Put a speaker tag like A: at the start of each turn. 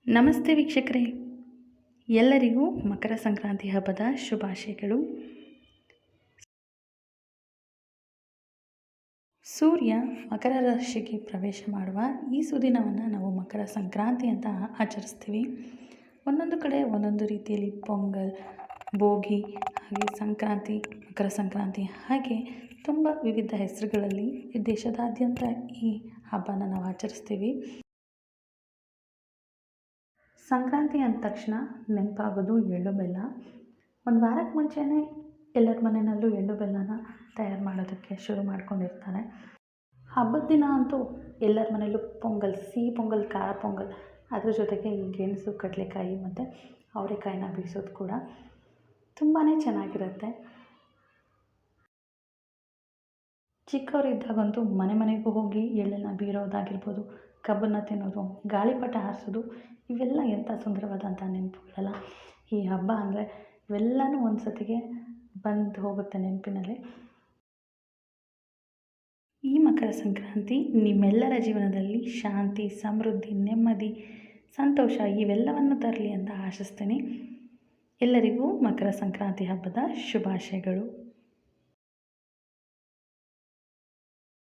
A: ನಮಸ್ತೆ ವೀಕ್ಷಕರೇ, ಎಲ್ಲರಿಗೂ ಮಕರ ಸಂಕ್ರಾಂತಿ ಹಬ್ಬದ ಶುಭಾಶಯಗಳು. ಸೂರ್ಯ ಮಕರ ರಾಶಿಗೆ ಪ್ರವೇಶ ಮಾಡುವ ಈ ಸುದಿನವನ್ನು ನಾವು ಮಕರ ಸಂಕ್ರಾಂತಿ ಅಂತ ಆಚರಿಸ್ತೀವಿ. ಒಂದೊಂದು ಕಡೆ ಒಂದೊಂದು ರೀತಿಯಲ್ಲಿ ಪೊಂಗಲ್, ಭೋಗಿ, ಹಾಗೆ ಸಂಕ್ರಾಂತಿ, ಮಕರ ಸಂಕ್ರಾಂತಿ ಹಾಗೆ ತುಂಬ ವಿವಿಧ ಹೆಸರುಗಳಲ್ಲಿ ದೇಶದಾದ್ಯಂತ ಈ ಹಬ್ಬನ ನಾವು ಆಚರಿಸ್ತೀವಿ. ಸಂಕ್ರಾಂತಿ ಅಂದ ತಕ್ಷಣ ನೆನಪಾಗೋದು ಎಳ್ಳು ಬೆಲ್ಲ. ಒಂದು ವಾರಕ್ಕೆ ಮುಂಚೆನೇ ಎಲ್ಲರ ಮನೆಯಲ್ಲೂ ಎಳ್ಳು ಬೆಲ್ಲನ ತಯಾರು ಮಾಡೋದಕ್ಕೆ ಶುರು ಮಾಡ್ಕೊಂಡಿರ್ತಾರೆ. ಹಬ್ಬದ ದಿನ ಅಂತೂ ಎಲ್ಲರ ಮನೆಯಲ್ಲೂ ಪೊಂಗಲ್, ಸಿಹಿ ಪೊಂಗಲ್, ಖಾರ ಪೊಂಗಲ್, ಅದ್ರ ಜೊತೆಗೆ ಈ ಗೆಣಸು, ಕಡಲೆಕಾಯಿ ಮತ್ತು ಅವರೆಕಾಯಿನ ಬೀಸೋದು ಕೂಡ ತುಂಬಾ ಚೆನ್ನಾಗಿರುತ್ತೆ. ಚಿಕ್ಕವರಿದ್ದಾಗಂತೂ ಮನೆ ಮನೆಗೂ ಹೋಗಿ ಎಳ್ಳನ್ನು ಬೀರೋದಾಗಿರ್ಬೋದು, ಕಬ್ಬನ್ನು ತಿನ್ನೋದು, ಗಾಳಿಪಟ ಹಾರಿಸೋದು, ಇವೆಲ್ಲ ಎಂಥ ಸುಂದರವಾದಂಥ ನೆನಪುಗಳಲ್ಲ. ಈ ಹಬ್ಬ ಅಂದರೆ ಇವೆಲ್ಲನೂ ಒಂದು ಸತಿಗೆ ಬಂದು ಹೋಗುತ್ತೆ ನೆನಪಿನಲ್ಲಿ. ಈ ಮಕರ ಸಂಕ್ರಾಂತಿ ನಿಮ್ಮೆಲ್ಲರ ಜೀವನದಲ್ಲಿ ಶಾಂತಿ, ಸಮೃದ್ಧಿ, ನೆಮ್ಮದಿ, ಸಂತೋಷ ಇವೆಲ್ಲವನ್ನು ತರಲಿ ಅಂತ ಆಶಿಸ್ತೀನಿ. ಎಲ್ಲರಿಗೂ ಮಕರ ಸಂಕ್ರಾಂತಿ ಹಬ್ಬದ ಶುಭಾಶಯಗಳು.